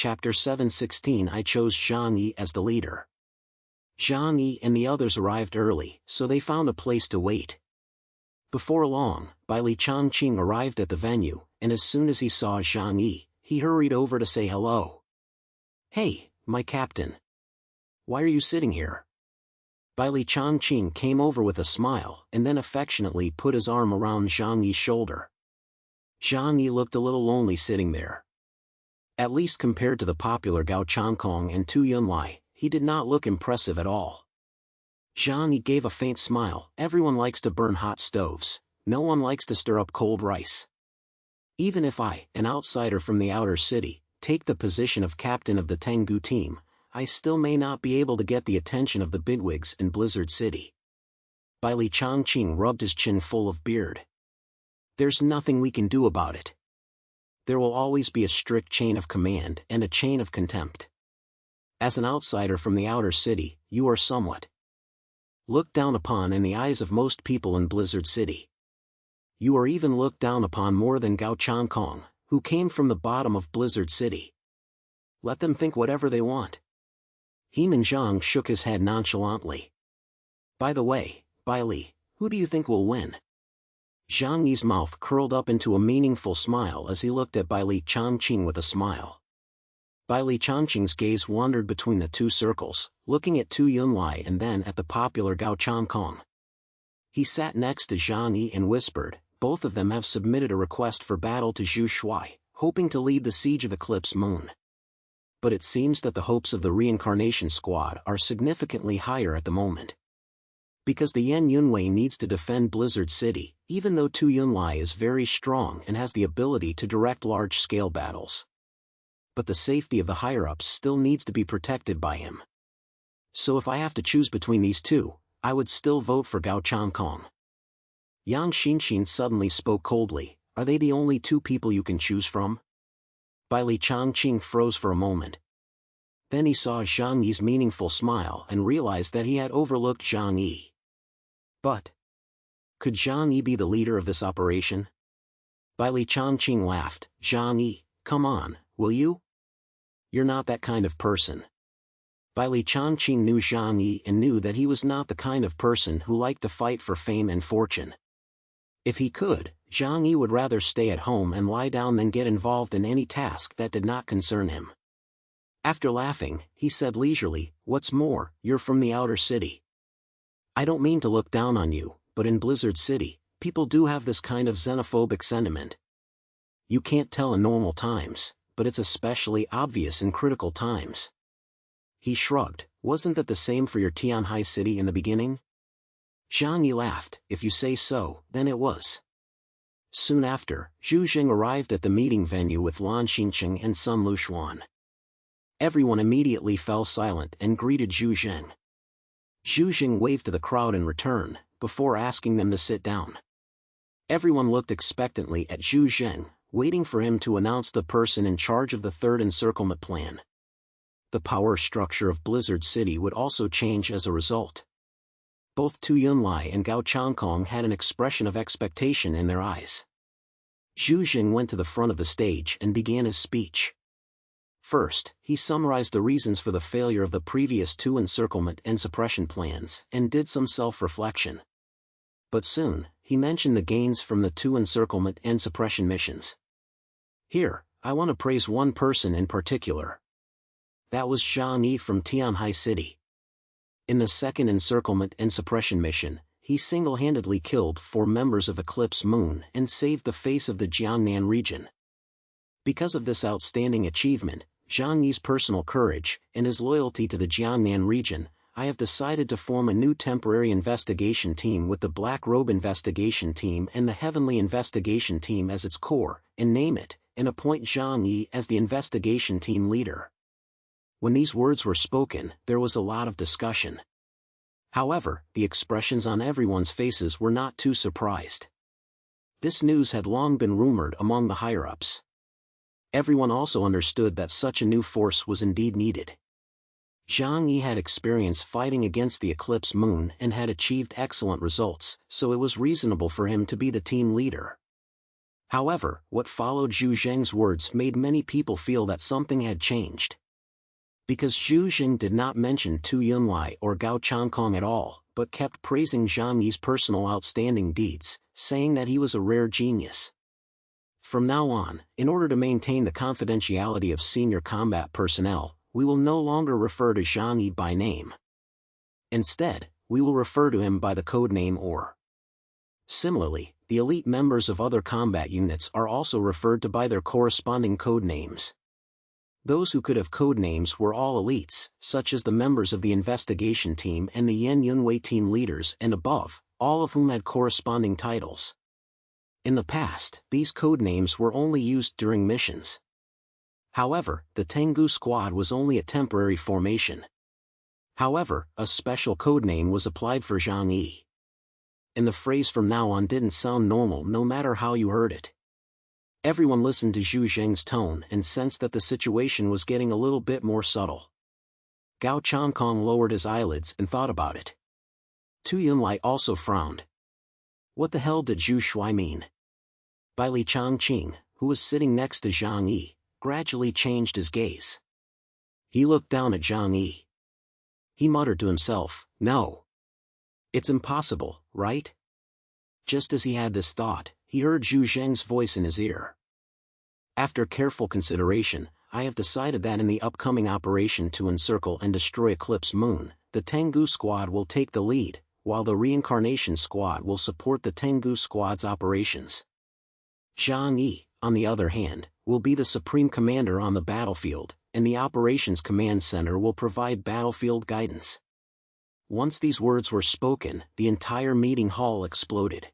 Chapter 716 I chose Zhang Yi as the leader. Zhang Yi and the others arrived early, so they found a place to wait. Before long, Bai Li Changqing arrived at the venue, and as soon as he saw Zhang Yi, he hurried over to say hello. "Hey, my captain. Why are you sitting here?" Bai Li Changqing came over with a smile and then affectionately put his arm around Zhang Yi's shoulder. Zhang Yi looked a little lonely sitting there. At least compared to the popular Gao Changkong and Tu Yunlai, he did not look impressive at all. Zhang Yi gave a faint smile. Everyone likes to burn hot stoves, no one likes to stir up cold rice. Even if I, an outsider from the outer city, take the position of captain of the Tengu team, I still may not be able to get the attention of the bigwigs in Blizzard City. Bai Li Changqing rubbed his chin full of beard. There's nothing we can do about it. There will always be a strict chain of command and a chain of contempt. As an outsider from the outer city, you are somewhat looked down upon in the eyes of most people in Blizzard City. You are even looked down upon more than Gao Changkong, who came from the bottom of Blizzard City. Let them think whatever they want. He Minzhang shook his head nonchalantly. By the way, Bai Li, who do you think will win? Zhang Yi's mouth curled up into a meaningful smile as he looked at Bai Li Changqing with a smile. Bai Li Changqing's gaze wandered between the two circles, looking at Tu Yunlai and then at the popular Gao Changkong. He sat next to Zhang Yi and whispered, "Both of them have submitted a request for battle to Zhu Shuai, hoping to lead the siege of Eclipse Moon. But it seems that the hopes of the reincarnation squad are significantly higher at the moment. Because the Yan Yunwei needs to defend Blizzard City, even though Tu Yunlai is very strong and has the ability to direct large-scale battles. But the safety of the higher-ups still needs to be protected by him. So if I have to choose between these two, I would still vote for Gao Changkong." Yang Xinxin suddenly spoke coldly. "Are they the only two people you can choose from?" Bai Li Changqing froze for a moment. Then he saw Zhang Yi's meaningful smile and realized that he had overlooked Zhang Yi. But could Zhang Yi be the leader of this operation? Bai Li Changqing laughed. "Zhang Yi, come on, will you? You're not that kind of person." Bai Li Changqing knew Zhang Yi and knew that he was not the kind of person who liked to fight for fame and fortune. If he could, Zhang Yi would rather stay at home and lie down than get involved in any task that did not concern him. After laughing, he said leisurely, "What's more, you're from the outer city. I don't mean to look down on you, but in Blizzard City, people do have this kind of xenophobic sentiment. You can't tell in normal times, but it's especially obvious in critical times." He shrugged. "Wasn't that the same for your Tianhai city in the beginning?" Zhang Yi laughed. "If you say so, then it was." Soon after, Zhu Jing arrived at the meeting venue with Lan Xincheng and Sun Lushuan. Everyone immediately fell silent and greeted Zhu Jing. Zhu Jing waved to the crowd in return, before asking them to sit down. Everyone looked expectantly at Zhu Jing, waiting for him to announce the person in charge of the third encirclement plan. The power structure of Blizzard City would also change as a result. Both Tu Yunlai and Gao Changkong had an expression of expectation in their eyes. Zhu Jing went to the front of the stage and began his speech. First, he summarized the reasons for the failure of the previous two encirclement and suppression plans and did some self-reflection. But soon, he mentioned the gains from the two encirclement and suppression missions. "Here, I want to praise one person in particular. That was Zhang Yi from Tianhai City. In the second encirclement and suppression mission, he single-handedly killed 4 members of Eclipse Moon and saved the face of the Jiangnan region. Because of this outstanding achievement, Zhang Yi's personal courage, and his loyalty to the Jiangnan region, I have decided to form a new temporary investigation team with the Black Robe Investigation Team and the Heavenly Investigation Team as its core, and name it, and appoint Zhang Yi as the investigation team leader." When these words were spoken, there was a lot of discussion. However, the expressions on everyone's faces were not too surprised. This news had long been rumored among the higher-ups. Everyone also understood that such a new force was indeed needed. Zhang Yi had experience fighting against the Eclipse Moon and had achieved excellent results, so it was reasonable for him to be the team leader. However, what followed Zhu Zheng's words made many people feel that something had changed. Because Zhu Zheng did not mention Tu Yunlai or Gao Changkong at all, but kept praising Zhang Yi's personal outstanding deeds, saying that he was a rare genius. From now on, in order to maintain the confidentiality of senior combat personnel, we will no longer refer to Zhang Yi by name. Instead, we will refer to him by the code name or. Similarly, the elite members of other combat units are also referred to by their corresponding code names. Those who could have code names were all elites, such as the members of the investigation team and the Yan Yunwei team leaders and above, all of whom had corresponding titles. In the past, these code names were only used during missions. However, the Tengu squad was only a temporary formation. However, a special code name was applied for Zhang Yi. And the phrase from now on didn't sound normal no matter how you heard it. Everyone listened to Zhu Zheng's tone and sensed that the situation was getting a little bit more subtle. Gao Changkong lowered his eyelids and thought about it. Tu Yunlai also frowned. What the hell did Zhu Shui mean? Bai Li Changqing, who was sitting next to Zhang Yi, gradually changed his gaze. He looked down at Zhang Yi. He muttered to himself, "No. It's impossible, right?" Just as he had this thought, he heard Zhu Zheng's voice in his ear. After careful consideration, I have decided that in the upcoming operation to encircle and destroy Eclipse Moon, the Tengu squad will take the lead, while the reincarnation squad will support the Tengu squad's operations. Zhang Yi, on the other hand, will be the supreme commander on the battlefield, and the operations command center will provide battlefield guidance. Once these words were spoken, the entire meeting hall exploded.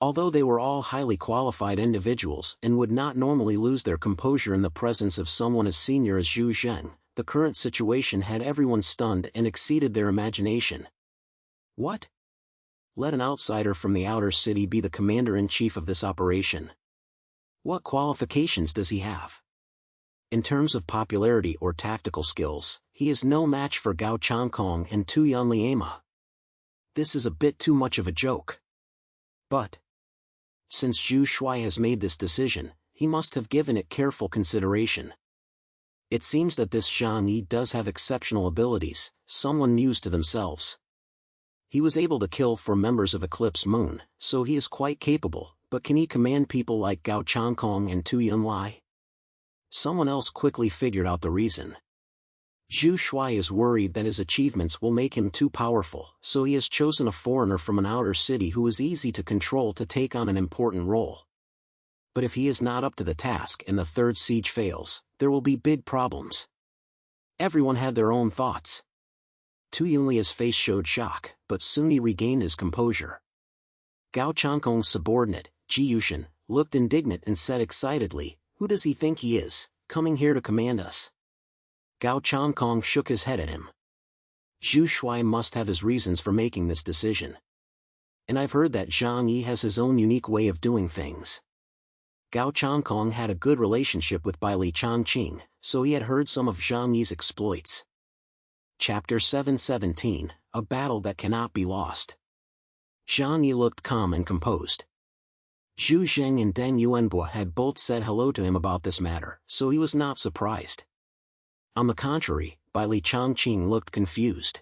Although they were all highly qualified individuals and would not normally lose their composure in the presence of someone as senior as Zhu Zheng, the current situation had everyone stunned and exceeded their imagination. What? Let an outsider from the outer city be the commander-in-chief of this operation. What qualifications does he have? In terms of popularity or tactical skills, he is no match for Gao Changkong and Tu Yanliema. This is a bit too much of a joke. But since Zhu Shui has made this decision, he must have given it careful consideration. It seems that this Zhang Yi does have exceptional abilities, someone mused to themselves. He was able to kill 4 members of Eclipse Moon, so he is quite capable, but can he command people like Gao Changkong and Tu Yunlai? Someone else quickly figured out the reason. Zhu Shui is worried that his achievements will make him too powerful, so he has chosen a foreigner from an outer city who is easy to control to take on an important role. But if he is not up to the task and the third siege fails, there will be big problems. Everyone had their own thoughts. Tu Yunlia's face showed shock, but soon he regained his composure. Gao Changkong's subordinate, Ji Yushin, looked indignant and said excitedly, "Who does he think he is, coming here to command us?" Gao Changkong shook his head at him. Zhu Shui must have his reasons for making this decision. And I've heard that Zhang Yi has his own unique way of doing things. Gao Changkong had a good relationship with Bai Li Changqing, so he had heard some of Zhang Yi's exploits. Chapter 717, A Battle That Cannot Be Lost. Zhang Yi looked calm and composed. Zhu Zheng and Deng Yuanbo had both said hello to him about this matter, so he was not surprised. On the contrary, Bai Li Changqing looked confused.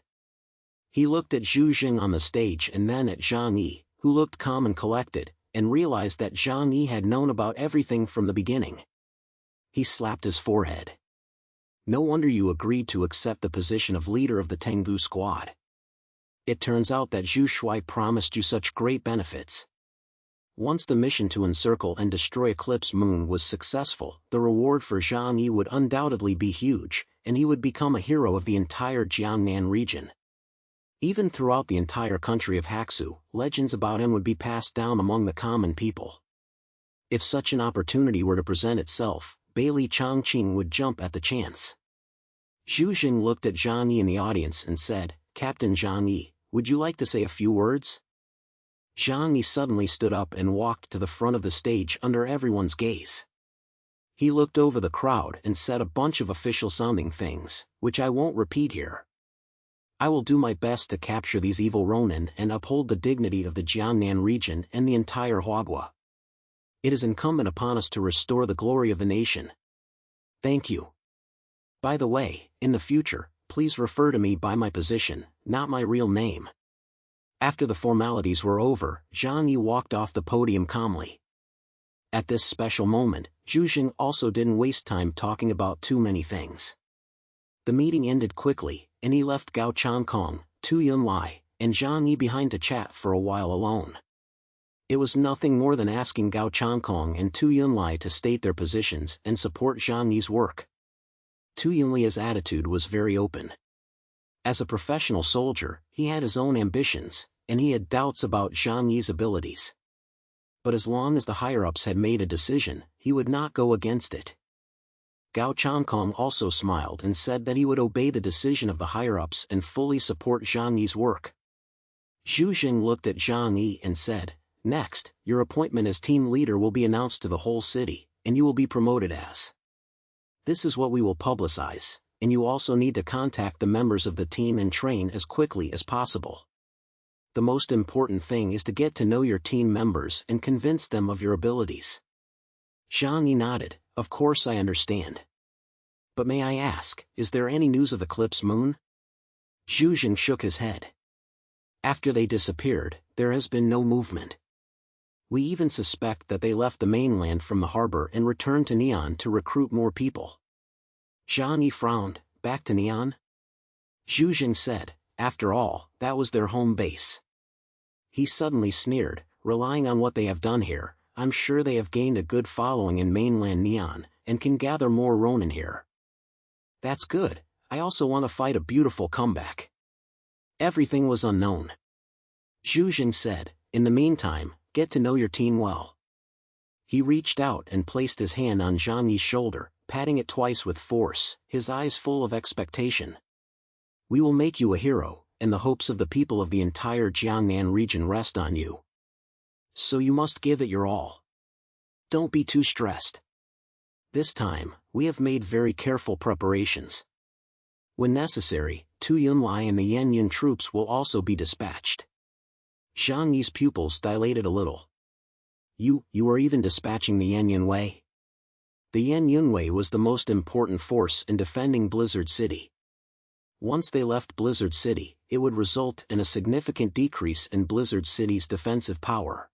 He looked at Zhu Zheng on the stage and then at Zhang Yi, who looked calm and collected, and realized that Zhang Yi had known about everything from the beginning. He slapped his forehead. No wonder you agreed to accept the position of leader of the Tengu squad. It turns out that Zhu Shui promised you such great benefits. Once the mission to encircle and destroy Eclipse Moon was successful, the reward for Zhang Yi would undoubtedly be huge, and he would become a hero of the entire Jiangnan region. Even throughout the entire country of Haksu, legends about him would be passed down among the common people. If such an opportunity were to present itself, Bai Li Changqing would jump at the chance. Zhu Zheng looked at Zhang Yi in the audience and said, "Captain Zhang Yi, would you like to say a few words?" Zhang Yi suddenly stood up and walked to the front of the stage under everyone's gaze. He looked over the crowd and said a bunch of official-sounding things, which I won't repeat here. I will do my best to capture these evil Ronin and uphold the dignity of the Jiangnan region and the entire Huagua. It is incumbent upon us to restore the glory of the nation. Thank you. By the way, in the future, please refer to me by my position, not my real name. After the formalities were over, Zhang Yi walked off the podium calmly. At this special moment, Zhu Jing also didn't waste time talking about too many things. The meeting ended quickly, and he left Gao Changkong, Tu Yunlai, and Zhang Yi behind to chat for a while alone. It was nothing more than asking Gao Changkong and Tu Yunlai to state their positions and support Zhang Yi's work. Tu Yunlai's attitude was very open. As a professional soldier, he had his own ambitions, and he had doubts about Zhang Yi's abilities. But as long as the higher-ups had made a decision, he would not go against it. Gao Changkong also smiled and said that he would obey the decision of the higher-ups and fully support Zhang Yi's work. Zhu Jing looked at Zhang Yi and said, "Next, your appointment as team leader will be announced to the whole city, and you will be promoted as. This is what we will publicize, and you also need to contact the members of the team and train as quickly as possible. The most important thing is to get to know your team members and convince them of your abilities." Zhang Yi nodded, "Of course I understand. But may I ask, is there any news of Eclipse Moon?" Zhu Jing shook his head. "After they disappeared, there has been no movement. We even suspect that they left the mainland from the harbor and returned to Neon to recruit more people." Zhang Yi frowned. "Back to Neon?" Zhu Jing said, "After all, that was their home base." He suddenly sneered, "Relying on what they have done here, I'm sure they have gained a good following in mainland Neon, and can gather more Ronin here. That's good. I also want to fight a beautiful comeback." Everything was unknown. Zhu Jing said, "In the meantime, get to know your team well." He reached out and placed his hand on Zhang Yi's shoulder, patting it twice with force, his eyes full of expectation. "We will make you a hero, and the hopes of the people of the entire Jiangnan region rest on you. So you must give it your all. Don't be too stressed. This time, we have made very careful preparations. When necessary, Tu Yunlai and the Yan troops will also be dispatched." Zhang Yi's pupils dilated a little. You are even dispatching the Yan Wei?" The Yan Wei was the most important force in defending Blizzard City. Once they left Blizzard City, it would result in a significant decrease in Blizzard City's defensive power.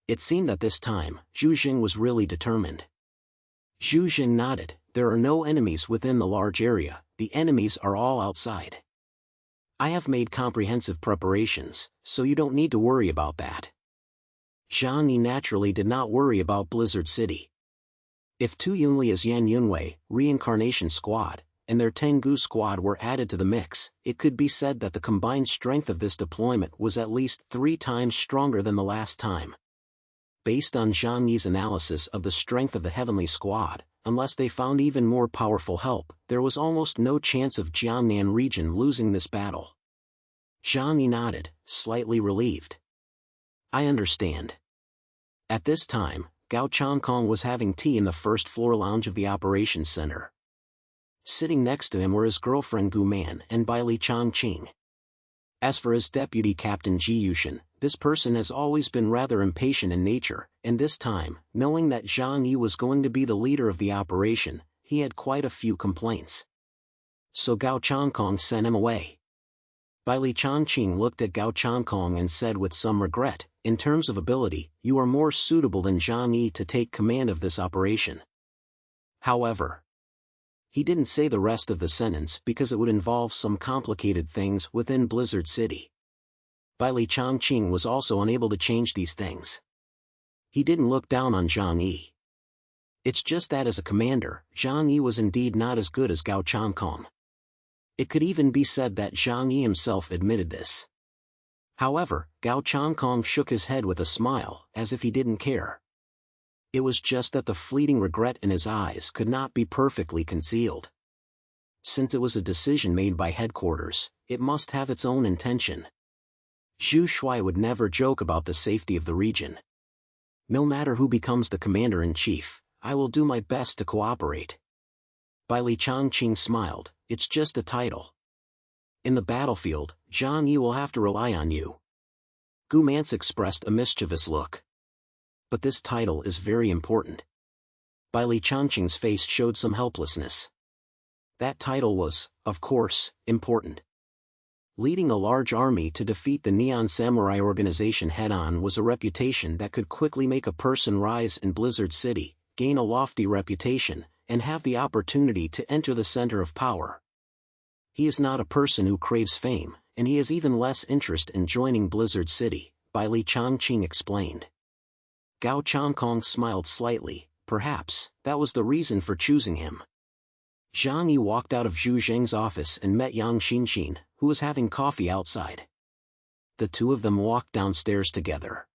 It seemed that this time, Zhu Jing was really determined. Zhu Jing nodded. "There are no enemies within the large area, the enemies are all outside. I have made comprehensive preparations, so you don't need to worry about that." Zhang Yi naturally did not worry about Blizzard City. If Tu Yunli's Yan Yunwei, Reincarnation Squad, and their Tengu Squad were added to the mix, it could be said that the combined strength of this deployment was at least 3 times stronger than the last time. Based on Zhang Yi's analysis of the strength of the Heavenly Squad, unless they found even more powerful help, there was almost no chance of Jiangnan region losing this battle. Zhang Yi nodded, slightly relieved. "I understand." At this time, Gao Changkong was having tea in the first-floor lounge of the operations center. Sitting next to him were his girlfriend Gu Man and Bai Li Changqing. As for his deputy captain Ji Yushin, this person has always been rather impatient in nature, and this time, knowing that Zhang Yi was going to be the leader of the operation, he had quite a few complaints. So Gao Changkong sent him away. Bai Li Changqing looked at Gao Changkong and said with some regret, "In terms of ability, you are more suitable than Zhang Yi to take command of this operation." However, he didn't say the rest of the sentence because it would involve some complicated things within Blizzard City. Bai Li Changqing was also unable to change these things. He didn't look down on Zhang Yi. It's just that as a commander, Zhang Yi was indeed not as good as Gao Changkong. It could even be said that Zhang Yi himself admitted this. However, Gao Changkong shook his head with a smile, as if he didn't care. It was just that the fleeting regret in his eyes could not be perfectly concealed. Since it was a decision made by headquarters, it must have its own intention. Zhu Shui would never joke about the safety of the region. "No matter who becomes the commander-in-chief, I will do my best to cooperate." Bai Li Changqing smiled, "It's just a title. In the battlefield, Zhang Yi will have to rely on you." Gu Mance expressed a mischievous look. But this title is very important. Bai Li Changqing's face showed some helplessness. That title was, of course, important. Leading a large army to defeat the Neon Samurai organization head-on was a reputation that could quickly make a person rise in Blizzard City, gain a lofty reputation, and have the opportunity to enter the center of power. He is not a person who craves fame, and he has even less interest in joining Blizzard City, Bai Li Changqing explained. Gao Changkong smiled slightly. Perhaps that was the reason for choosing him. Zhang Yi walked out of Zhu Zheng's office and met Yang Xinxin, who was having coffee outside. The two of them walked downstairs together.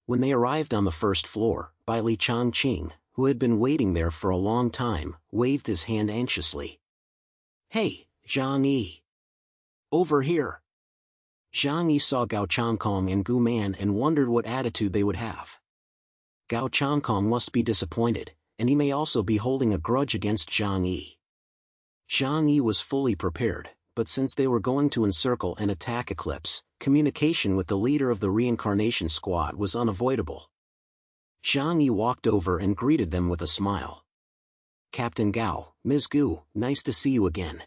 When they arrived on the first floor, Bai Li Changqing, who had been waiting there for a long time, waved his hand anxiously. "Hey, Zhang Yi! Over here!" Zhang Yi saw Gao Changkong and Gu Man and wondered what attitude they would have. Gao Changkong must be disappointed, and he may also be holding a grudge against Zhang Yi. Zhang Yi was fully prepared, but since they were going to encircle and attack Eclipse, communication with the leader of the reincarnation squad was unavoidable. Zhang Yi walked over and greeted them with a smile. "Captain Gao, Ms. Gu, nice to see you again."